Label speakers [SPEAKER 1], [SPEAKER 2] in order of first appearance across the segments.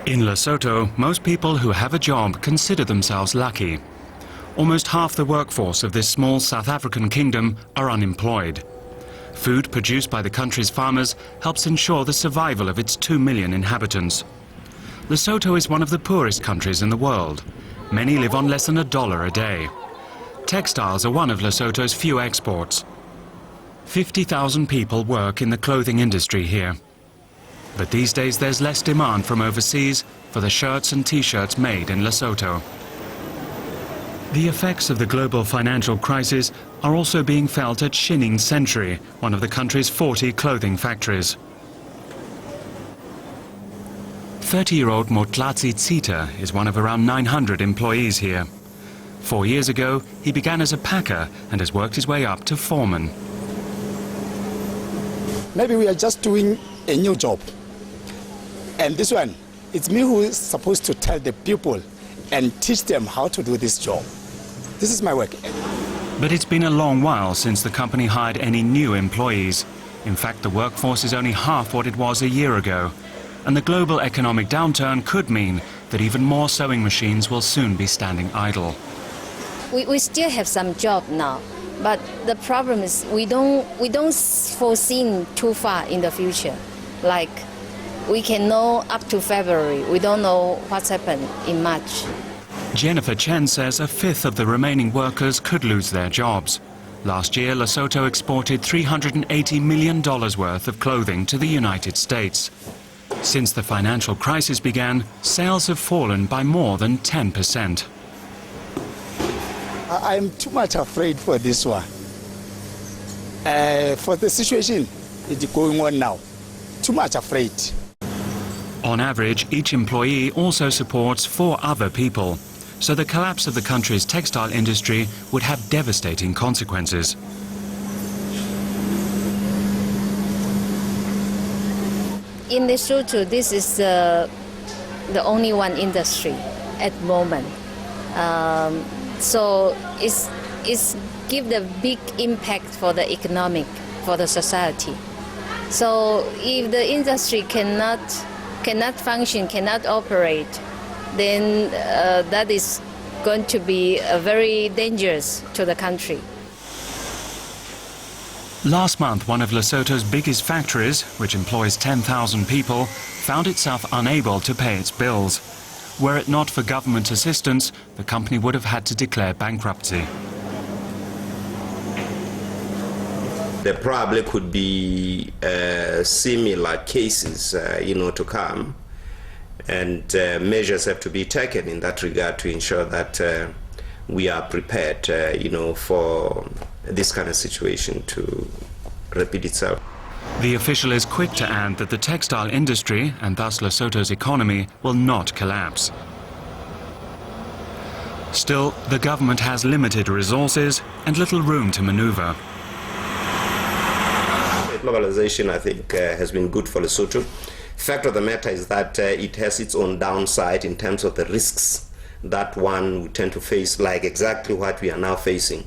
[SPEAKER 1] In Lesotho, most people who have a job consider themselves lucky. Almost half the workforce of this small South African kingdom are unemployed. Food produced by the country's farmers helps ensure the survival of its 2 million inhabitants. Lesotho is one of the poorest countries in the world. Many live on less than $1 a day. Textiles are one of Lesotho's few exports. 50,000 people work in the clothing industry here. But these days there's less demand from overseas for the shirts and t-shirts made in Lesotho. The effects of the global financial crisis are also being felt at Shining Century, one of the country's 40 clothing factories. 30-year-old Motlatsi Tsita is one of around 900 employees here. 4 years ago, he began as a packer and has worked his way up to foreman.
[SPEAKER 2] Maybe we are just doing a new job. And this one, it's me who is supposed to tell the people and teach them how to do this job. This is my work.
[SPEAKER 1] But it's been a long while since the company hired any new employees. In fact, the workforce is only half what it was a year ago. And the global economic downturn could mean that even more sewing machines will soon be standing idle.
[SPEAKER 3] We still have some job now, but the problem is we don't foresee too far in the future. Like, we can know up to February. We don't know what's happened in March.
[SPEAKER 1] Jennifer Chen says a fifth of the remaining workers could lose their jobs. Last year, Lesotho exported $380 million worth of clothing to the United States. Since the financial crisis began, sales have fallen by more than 10%.
[SPEAKER 2] I'm too much afraid for this one. For the situation it's going on now, too much afraid.
[SPEAKER 1] On average, each employee also supports 4 other people. So the collapse of the country's textile industry would have devastating consequences.
[SPEAKER 3] In Lesotho, this is the only one industry at the moment. So it's give the big impact for the economic, for the society. So if the industry cannot function, cannot operate, then that is going to be very dangerous to the country.
[SPEAKER 1] Last month, one of Lesotho's biggest factories, which employs 10,000 people, found itself unable to pay its bills. Were it not for government assistance, the company would have had to declare bankruptcy.
[SPEAKER 4] There probably could be similar cases, to come, and measures have to be taken in that regard to ensure that we are prepared, for this kind of situation to repeat itself.
[SPEAKER 1] The official is quick to add that the textile industry, and thus Lesotho's economy, will not collapse. Still, the government has limited resources and little room to maneuver.
[SPEAKER 4] Globalization, I think, has been good for Lesotho. Fact of the matter is that it has its own downside in terms of the risks that one would tend to face, like exactly what we are now facing.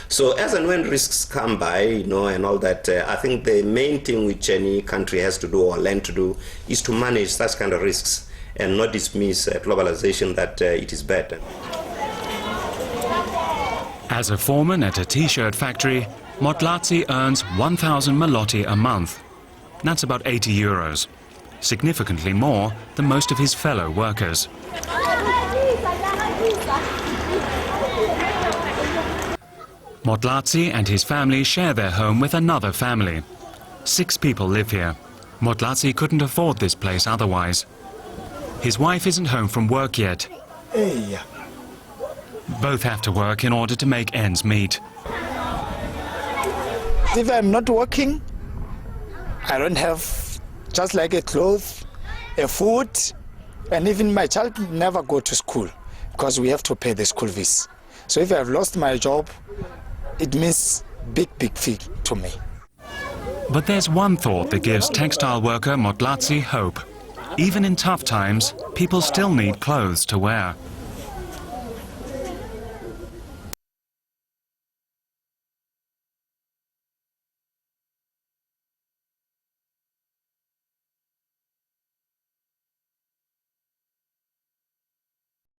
[SPEAKER 4] So as and when risks come by, and all that, I think the main thing which any country has to do or learn to do is to manage such kind of risks and not dismiss globalization that it is bad.
[SPEAKER 1] As a foreman at a t-shirt factory, Motlatsi earns 1,000 malotti a month. That's about 80 euros, significantly more than most of his fellow workers. Motlatsi and his family share their home with another family. 6 people live here. Motlatsi couldn't afford this place otherwise. His wife isn't home from work yet.
[SPEAKER 2] Hey.
[SPEAKER 1] Both have to work in order to make ends meet.
[SPEAKER 2] If I'm not working, I don't have just like a clothes, a food, and even my child never go to school because we have to pay the school fees. So if I've lost my job, it means big fee to me.
[SPEAKER 1] But there's one thought that gives textile worker Motlatsi hope. Even in tough times, people still need clothes to wear.